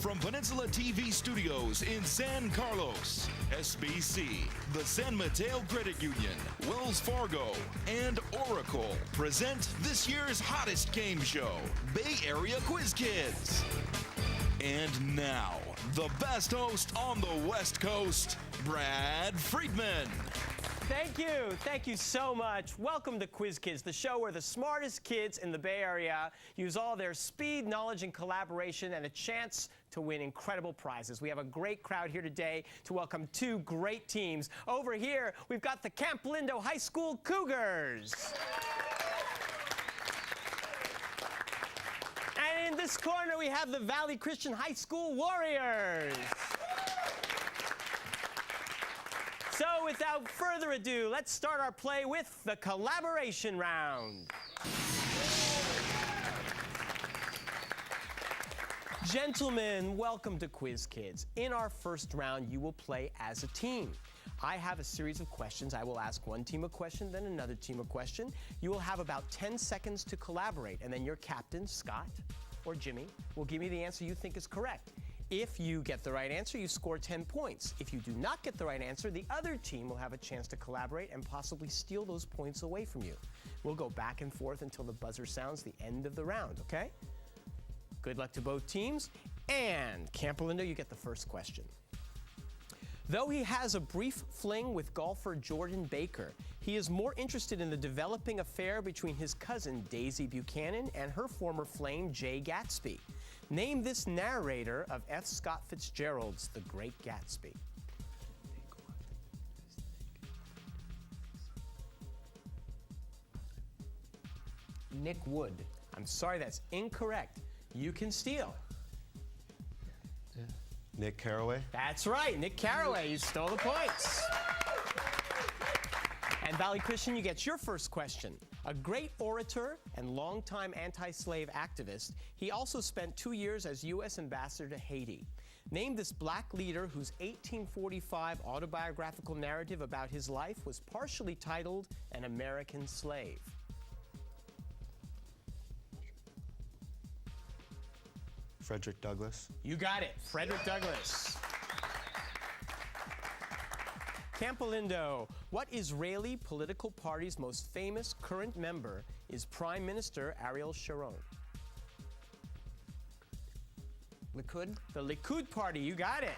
from Peninsula TV Studios in San Carlos, SBC, the San Mateo Credit Union, Wells Fargo, and Oracle present this year's hottest game show, Bay Area Quiz Kids. And now, the best host on the West Coast, Brad Friedman. Thank you so much. Welcome to Quiz Kids, the show where the smartest kids in the Bay Area use all their speed, knowledge, and collaboration and a chance to win incredible prizes. We have a great crowd here today to welcome two great teams. Over here, we've got the Campolindo High School Cougars. And in this corner, we have the Valley Christian High School Warriors. So without further ado, let's start our play with the collaboration round. Gentlemen, welcome to Quiz Kids. In our first round, you will play as a team. I have a series of questions. I will ask one team a question, then another team a question. You will have about 10 seconds to collaborate, and then your captain, Scott or Jimmy, will give me the answer you think is correct. If you get the right answer, you score 10 points. If you do not get the right answer, the other team will have a chance to collaborate and possibly steal those points away from you. We'll go back and forth until the buzzer sounds the end of the round, okay? Good luck to both teams. And Campolindo, you get the first question. Though he has a brief fling with golfer Jordan Baker, he is more interested in the developing affair between his cousin Daisy Buchanan and her former flame Jay Gatsby. Name this narrator of F. Scott Fitzgerald's The Great Gatsby. Nick Wood. I'm sorry, that's incorrect. You can steal. Nick Carraway. That's right, Nick Carraway. You stole the points. And Valley Christian, you get your first question. A great orator and longtime anti-slave activist, he also spent 2 years as U.S. ambassador to Haiti. Name this black leader whose 1845 autobiographical narrative about his life was partially titled An American Slave. Frederick Douglass. You got it, Frederick Douglass. Campolindo, what Israeli political party's most famous current member is Prime Minister Ariel Sharon? Likud? The Likud Party, you got it.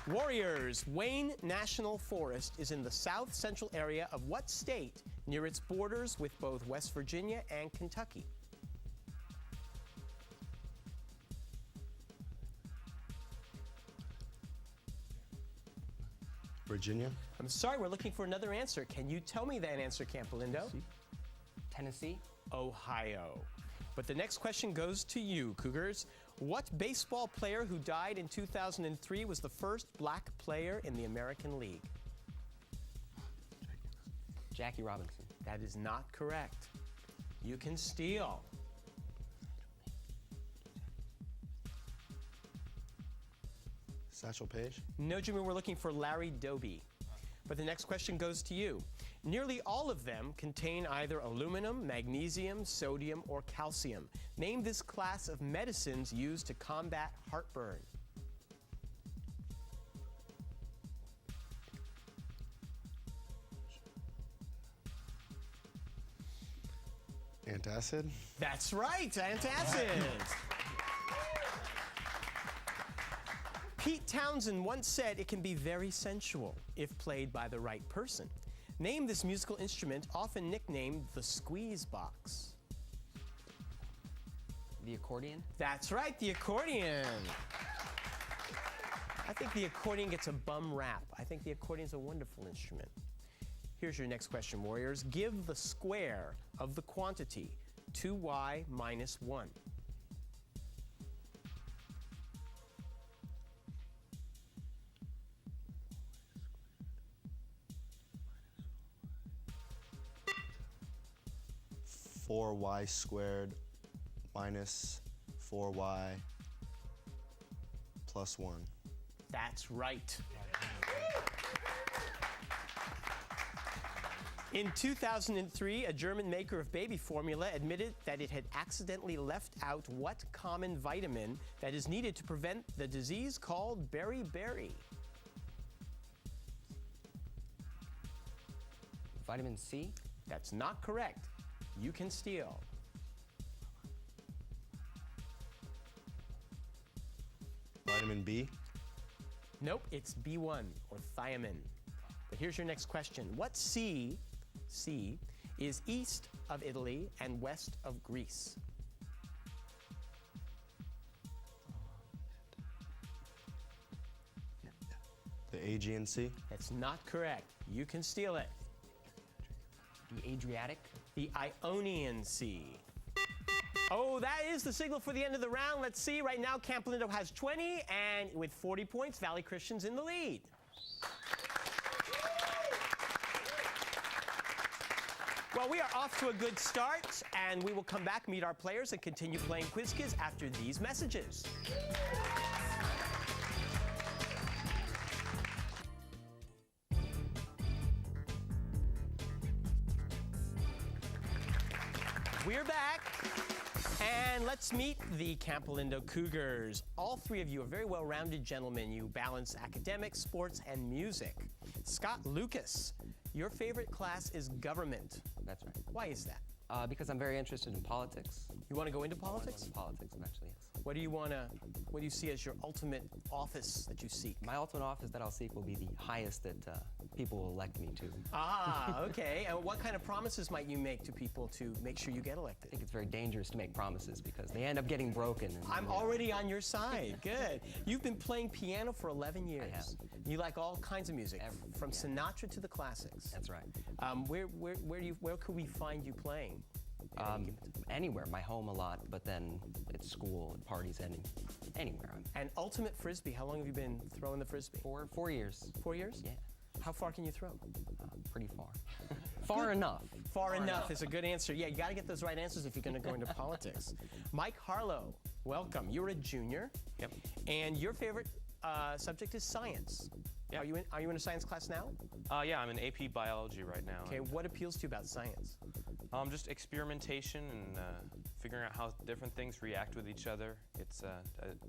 Warriors, Wayne National Forest is in the south central area of what state near its borders with both West Virginia and Kentucky? Virginia. I'm sorry, we're looking for another answer. Can you tell me that answer, Campolindo? Tennessee? Ohio. But the next question goes to you, Cougars. What baseball player who died in 2003 was the first black player in the American League? Jackie Robinson. That is not correct. You can steal. Satchel Paige. No, Jimmy, we're looking for Larry Doby. But the next question goes to you. Nearly all of them contain either aluminum, magnesium, sodium, or calcium. Name this class of medicines used to combat heartburn. Antacid. That's right, antacid. Pete Townsend once said it can be very sensual if played by the right person. Name this musical instrument often nicknamed the squeeze box. The accordion? That's right, the accordion. I think the accordion gets a bum rap. I think the accordion's a wonderful instrument. Here's your next question, Warriors. Give the square of the quantity 2y minus 1. Four y squared minus 4y plus 1. That's right. In 2003, a German maker of baby formula admitted that it had accidentally left out what common vitamin that is needed to prevent the disease called beriberi. Vitamin C? That's not correct. You can steal. Vitamin B. Nope, it's B1 or thiamine. But here's your next question. What sea is east of Italy and west of Greece? The Aegean Sea. That's not correct. You can steal it. The Adriatic? The Ionian Sea. Oh, that is the signal for the end of the round. Let's see. Right now, Campolindo has 20, and with 40 points, Valley Christian's in the lead. Well, we are off to a good start, and we will come back, meet our players, and continue playing Quiz Kids after these messages. We're back, and let's meet the Campolindo Cougars. All three of you are very well-rounded gentlemen. You balance academics, sports, and music. Scott Lucas, your favorite class is government. That's right. Why is that? Because I'm very interested in politics. You want to go into politics? In politics, eventually, yes. What do you see as your ultimate office that you seek? My ultimate office that I'll seek will be the highest that people will elect me to. Ah, okay. And what kind of promises might you make to people to make sure you get I elected? think it's very dangerous to make promises because they end up getting broken. And, I'm already on your side. Good. You've been playing piano for 11 years. I have. You like all kinds of music, from yeah. Sinatra to the classics. That's right. Where could we find you playing? Anywhere. My home a lot, but then at school, at parties, anywhere. And ultimate frisbee. How long have you been throwing the frisbee? 4 years. 4 years? Yeah. How far can you throw? Pretty far. Far enough. Far enough is a good answer. Yeah, you got to get those right answers if you're going to go into politics. Mike Harlow, welcome. You're a junior. Yep. And your favorite subject is science. Yeah. Are you in a science class now? Yeah, I'm in AP Biology right now. Okay, what appeals to you about science? Just experimentation and figuring out how different things react with each other. It's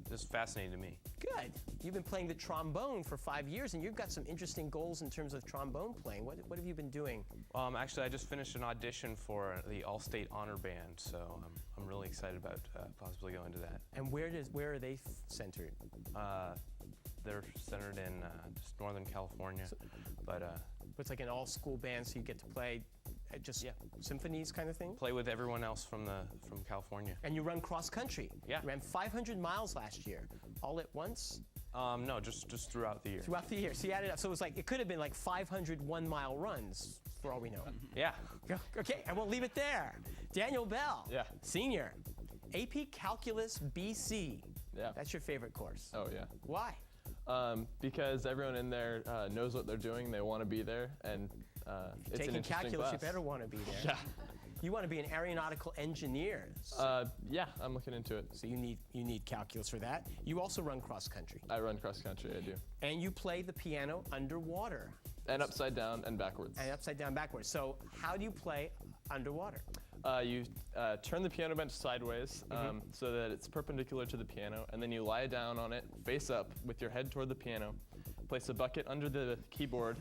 just fascinating to me. Good. You've been playing the trombone for 5 years, and you've got some interesting goals in terms of trombone playing. What have you been doing? Actually, I just finished an audition for the All-State Honor Band, so I'm really excited about possibly going to that. And where are they centered? They're centered in just Northern California, but It's like an all-school band, so you get to play just symphonies kind of thing? play with everyone else from California. And you run cross-country. Yeah. You ran 500 miles last year, all at once? No, just throughout the year. Throughout the year. So you added up. So it could have been like 500 one-mile runs, for all we know. Yeah. Okay, and we'll leave it there. Daniel Bell, Yeah. senior, AP Calculus BC. Yeah. That's your favorite course. Oh, yeah. Why? Because everyone in there knows what they're doing, they want to be there, and it's an Taking interesting calculus, class. you better want to be there. Yeah. You want to be an aeronautical engineer. Yeah, I'm looking into it. So you need calculus for that. You also run cross country. I run cross country, I do. And you play the piano underwater. And upside down and backwards. And upside down, backwards. So how do you play underwater? You turn the piano bench sideways so that it's perpendicular to the piano, and then you lie down on it, face up, with your head toward the piano. Place a bucket under the keyboard.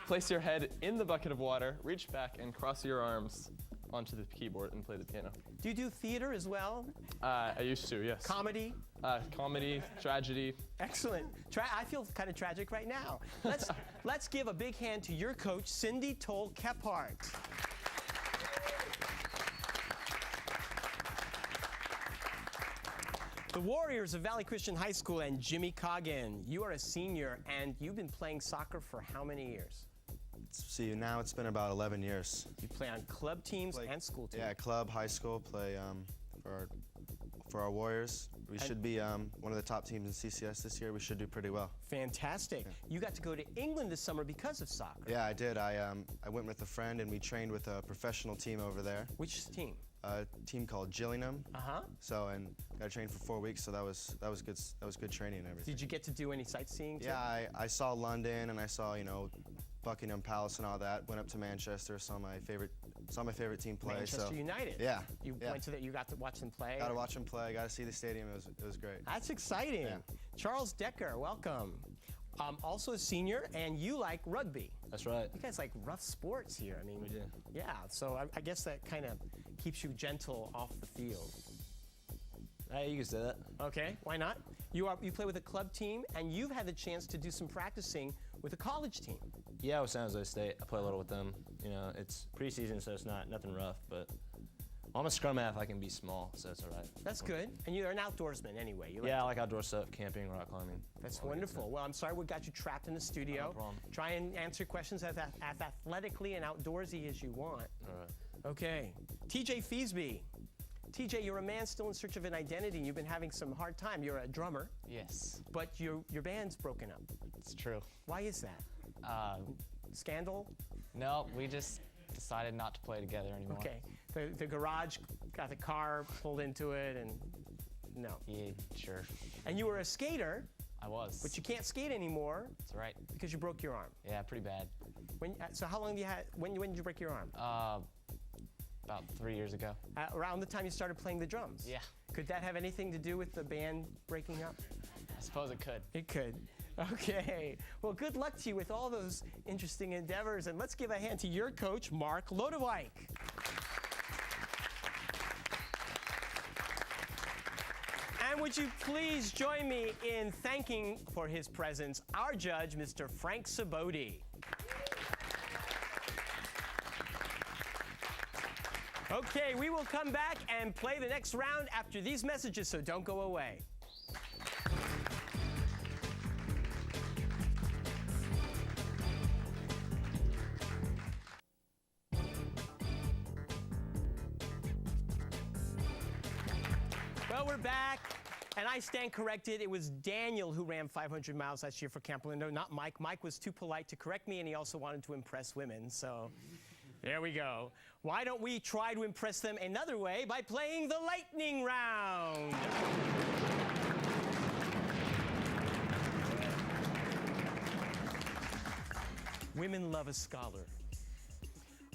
Place your head in the bucket of water, reach back, and cross your arms onto the keyboard and play the piano. Do you do theater as well? I used to, yes. Comedy? Comedy, tragedy. Excellent. I feel kind of tragic right now. Let's give a big hand to your coach, Cindy Toll Kephart. The Warriors of Valley Christian High School and Jimmy Coggin. You are a senior, and you've been playing soccer for how many years? See, now it's been about 11 years. You play on club teams and school teams. Yeah, club, high school, play for our Warriors. We should be one of the top teams in CCS this year. We should do pretty well. Fantastic. Yeah. You got to go to England this summer because of soccer. Yeah, I did. I went with a friend, and we trained with a professional team over there. Which team? A team called Gillingham. Uh-huh. So, and got trained for 4 weeks, so that was good. That was good training and everything. Did you get to do any sightseeing too? Yeah, I saw London, and I saw Buckingham Palace and all that. Went up to Manchester, saw my favorite team play. Manchester United. Yeah. You yeah. went to that. You got to watch them play. Got to watch them play. Got to see the stadium. It was great. That's exciting. Yeah. Charles Decker, welcome. Also a senior, and you like rugby. That's right. You guys like rough sports here. I mean, We do. Yeah. So I guess that kind of keeps you gentle off the field. Hey, you can say that. Okay. Why not? You play with a club team, and you've had the chance to do some practicing with a college team. Yeah, with San Jose State. I play a little with them. You know, it's preseason, so it's nothing rough, but I'm a scrum half. I can be small, so it's all right. That's good. And you're an outdoorsman anyway. You like Yeah, I like outdoor stuff, camping, rock climbing. That's all that good wonderful. stuff. Well, I'm sorry we got you trapped in the studio. No problem. Try and answer questions as athletically and outdoorsy as you want. All right. Okay. TJ Feasby. TJ, you're a man still in search of an identity, and you've been having some hard time. You're a drummer, Yes, but your band's broken up. it's true. Why is that? Scandal? No, we just decided not to play together anymore. Okay. The garage got the car pulled into it, and no. Yeah, sure. And you were a skater, I was. but you can't skate anymore That's right. because you broke your arm. Yeah, pretty bad. So how long have you had? When did you break your arm? About 3 years ago. Around the time you started playing the drums. Yeah. Could that have anything to do with the band breaking up? I suppose it could. It could. Okay. Well, good luck to you with all those interesting endeavors, and let's give a hand to your coach, Mark Lodewijk. And would you please join me in thanking for his presence our judge, Mr. Frank Saboti. Okay, we will come back and play the next round after these messages, so don't go away. Well, we're back, and I stand corrected. It was Daniel who ran 500 miles last year for Campolindo, not Mike. Mike was too polite to correct me, and he also wanted to impress women, so there we go. Why don't we try to impress them another way by playing the lightning round? Women love a scholar.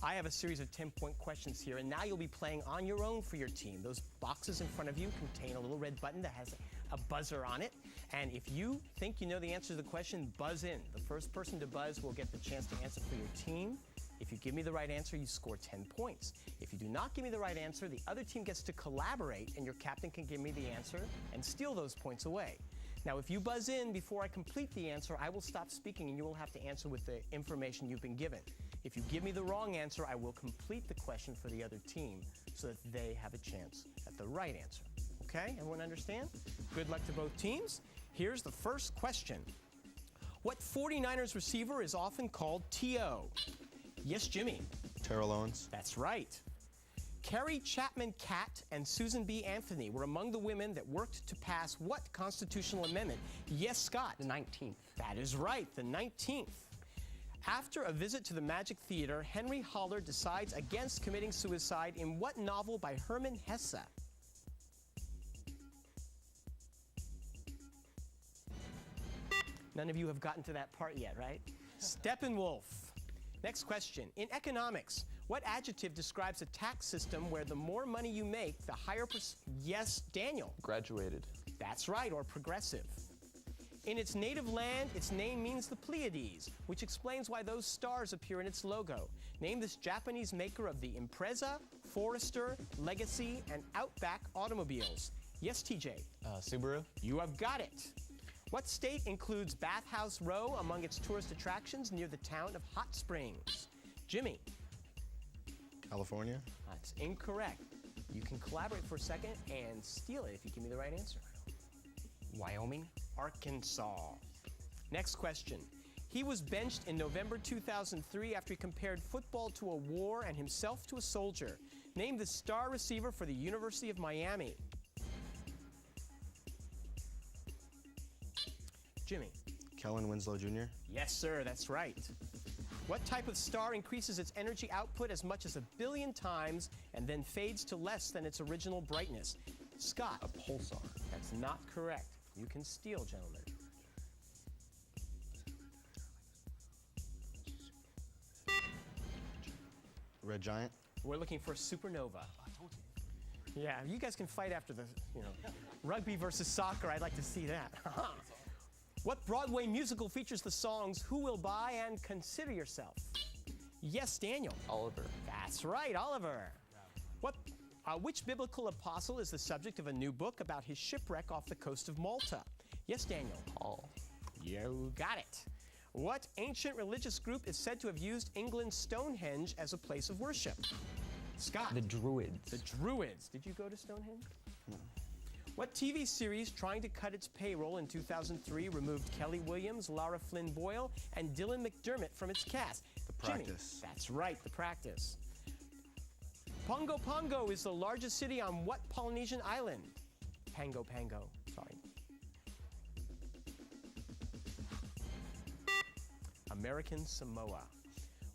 I have a series of 10-point questions here, and now you'll be playing on your own for your team. Those boxes in front of you contain a little red button that has a buzzer on it, and if you think you know the answer to the question, buzz in. The first person to buzz will get the chance to answer for your team. If you give me the right answer, you score 10 points. If you do not give me the right answer, the other team gets to collaborate, and your captain can give me the answer and steal those points away. Now, if you buzz in before I complete the answer, I will stop speaking, and you will have to answer with the information you've been given. If you give me the wrong answer, I will complete the question for the other team so that they have a chance at the right answer. Okay? Everyone understand? Good luck to both teams. Here's the first question. What 49ers receiver is often called T.O.? Yes, Jimmy. Terrell Owens. That's right. Carrie Chapman Catt and Susan B. Anthony were among the women that worked to pass what constitutional amendment? Yes, Scott. The 19th. That is right, the 19th. After a visit to the Magic Theater, Henry Haller decides against committing suicide in what novel by Hermann Hesse? None of you have gotten to that part yet, right? Steppenwolf. Next question. In economics, what adjective describes a tax system where the more money you make, the higher Yes, Daniel. Graduated. That's right, or progressive. In its native land, its name means the Pleiades, which explains why those stars appear in its logo. Name this Japanese maker of the Impreza, Forester, Legacy, and Outback automobiles. Yes, TJ. Subaru. You have got it. What state includes Bathhouse Row among its tourist attractions near the town of Hot Springs? Jimmy. California. That's incorrect. You can collaborate for a second and steal it if you give me the right answer. Wyoming. Arkansas. Next question. He was benched in November 2003 after he compared football to a war and himself to a soldier. Name the star receiver for the University of Miami. Jimmy. Kellen Winslow Jr. Yes, sir, that's right. What type of star increases its energy output as much as 1 billion times and then fades to less than its original brightness? Scott. A pulsar. That's not correct. You can steal, gentlemen. Red Giant. We're looking for supernova. Yeah, you guys can fight after the, rugby versus soccer. I'd like to see that. What Broadway musical features the songs Who Will Buy and Consider Yourself? Yes, Daniel. Oliver. That's right, Oliver. Which biblical apostle is the subject of a new book about his shipwreck off the coast of Malta? Yes, Daniel. Paul. You got it. What ancient religious group is said to have used England's Stonehenge as a place of worship? Scott. The Druids. The Druids. Did you go to Stonehenge? No. What TV series trying to cut its payroll in 2003 removed Kelly Williams, Lara Flynn Boyle, and Dylan McDermott from its cast? The Practice. Jimmy. That's right, The Practice. Pongo Pongo is the largest city on what Polynesian island? Pango Pango, sorry. American Samoa.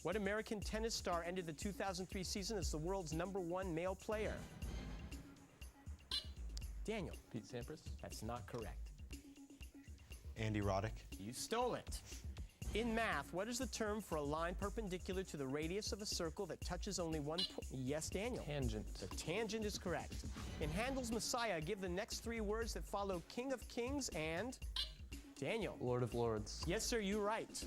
What American tennis star ended the 2003 season as the world's #1 male player? Daniel. Pete Sampras. That's not correct. Andy Roddick. You stole it. In math, what is the term for a line perpendicular to the radius of a circle that touches only one point? Yes, Daniel. Tangent. The tangent is correct. In Handel's Messiah, give the next 3 words that follow King of Kings and Daniel. Lord of Lords. Yes, sir, you're right.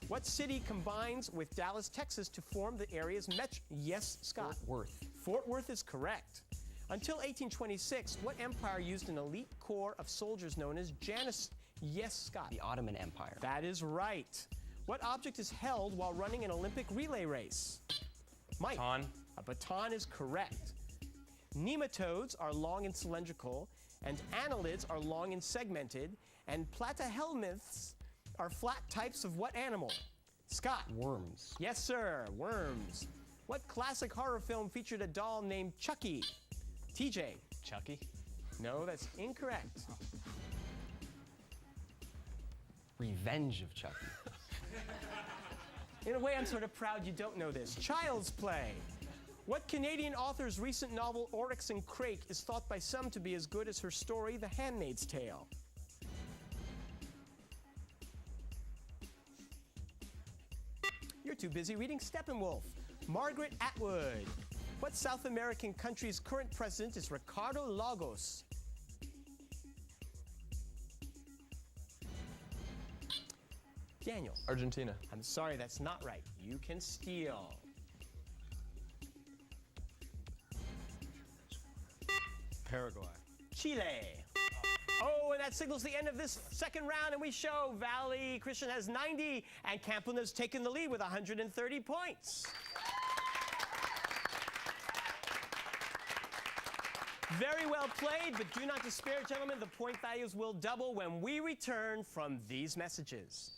What city combines with Dallas, Texas to form the area's metro? Yes, Scott. Fort Worth. Fort Worth is correct. Until 1826, what empire used an elite corps of soldiers known as Janissaries? Yes, Scott. The Ottoman Empire. That is right. What object is held while running an Olympic relay race? Mike. Baton. A baton is correct. Nematodes are long and cylindrical, and annelids are long and segmented, and platyhelminths are flat types of what animal? Scott. Worms. Yes, sir. Worms. What classic horror film featured a doll named Chucky? TJ. Chucky. No, that's incorrect. Revenge of Chucky. In a way, I'm sort of proud you don't know this. Child's Play. What Canadian author's recent novel, Oryx and Crake, is thought by some to be as good as her story, The Handmaid's Tale? You're too busy reading Steppenwolf. Margaret Atwood. What South American country's current president is Ricardo Lagos? Daniel. Argentina. I'm sorry, that's not right. You can steal. Paraguay. Chile. Oh, and that signals the end of this second round, and we show Valley Christian has 90, and Campolindo's taken the lead with 130 points. Very well played, but do not despair, gentlemen. The point values will double when we return from these messages.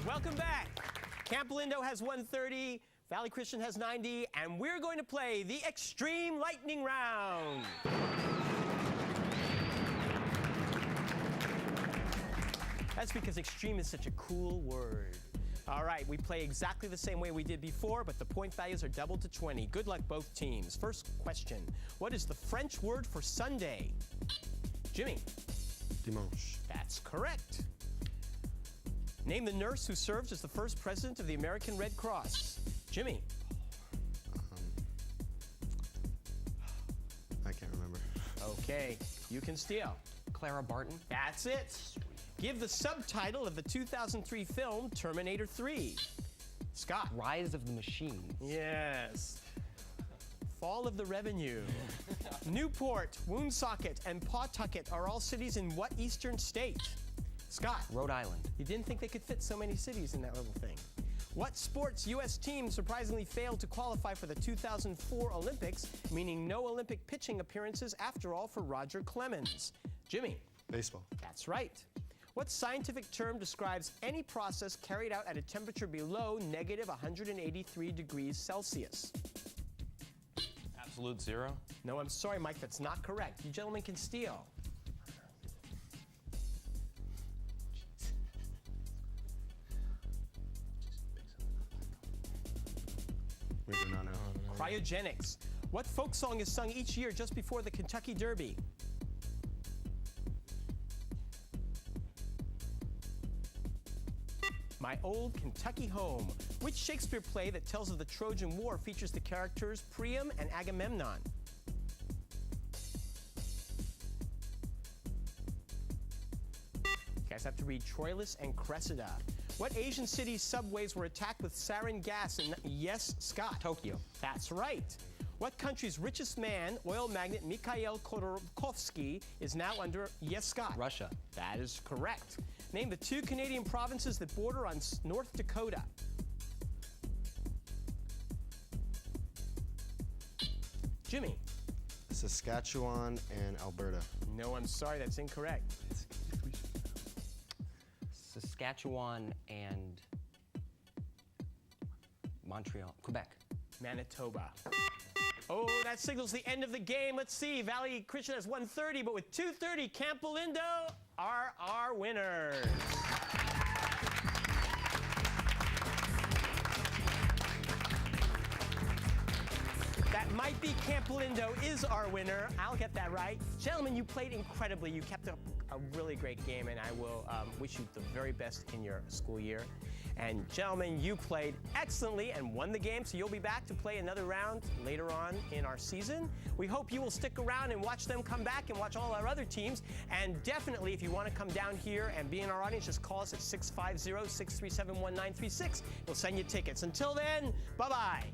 Welcome back. Campolindo has 130, Valley Christian has 90, and we're going to play the Extreme Lightning Round. That's because extreme is such a cool word. All right, we play exactly the same way we did before, but the point values are doubled to 20. Good luck, both teams. First question, what is the French word for Sunday? Jimmy. Dimanche. That's correct. Name the nurse who served as the first president of the American Red Cross. Jimmy. I can't remember. Okay, you can steal. Clara Barton. That's it. Give the subtitle of the 2003 film Terminator 3. Scott. Rise of the Machines. Yes. Fall of the Revenue. Newport, Woonsocket, and Pawtucket are all cities in what eastern state? Scott. Rhode Island. You didn't think they could fit so many cities in that little thing. What sports U.S. team surprisingly failed to qualify for the 2004 Olympics, meaning no Olympic pitching appearances after all for Roger Clemens? Jimmy. Baseball. That's right. What scientific term describes any process carried out at a temperature below negative 183 degrees Celsius? Absolute zero. No, I'm sorry, Mike, that's not correct. You gentlemen can steal. We do not know. Cryogenics. What folk song is sung each year just before the Kentucky Derby? My Old Kentucky Home. Which Shakespeare play that tells of the Trojan War features the characters Priam and Agamemnon? You guys have to read Troilus and Cressida. What Asian city's subways were attacked with sarin gas in, yes, Scott? Tokyo. That's right. What country's richest man, oil magnate Mikhail Khodorkovsky, is now under, yes, Scott? Russia. That is correct. Name the 2 Canadian provinces that border on North Dakota. Jimmy. Saskatchewan and Alberta. No, I'm sorry, that's incorrect. Saskatchewan and Montreal. Quebec. Manitoba. Oh, that signals the end of the game. Let's see. Valley Christian has 130, but with 230, Campolindo are our winners. That might be Campolindo is our winner. I'll get that right. Gentlemen, you played incredibly. You kept up a really great game, and I will wish you the very best in your school year. And gentlemen, you played excellently and won the game, so you'll be back to play another round later on in our season. We hope you will stick around and watch them come back and watch all our other teams. And definitely, if you want to come down here and be in our audience, just call us at 650-637-1936. We'll send you tickets. Until then, bye-bye.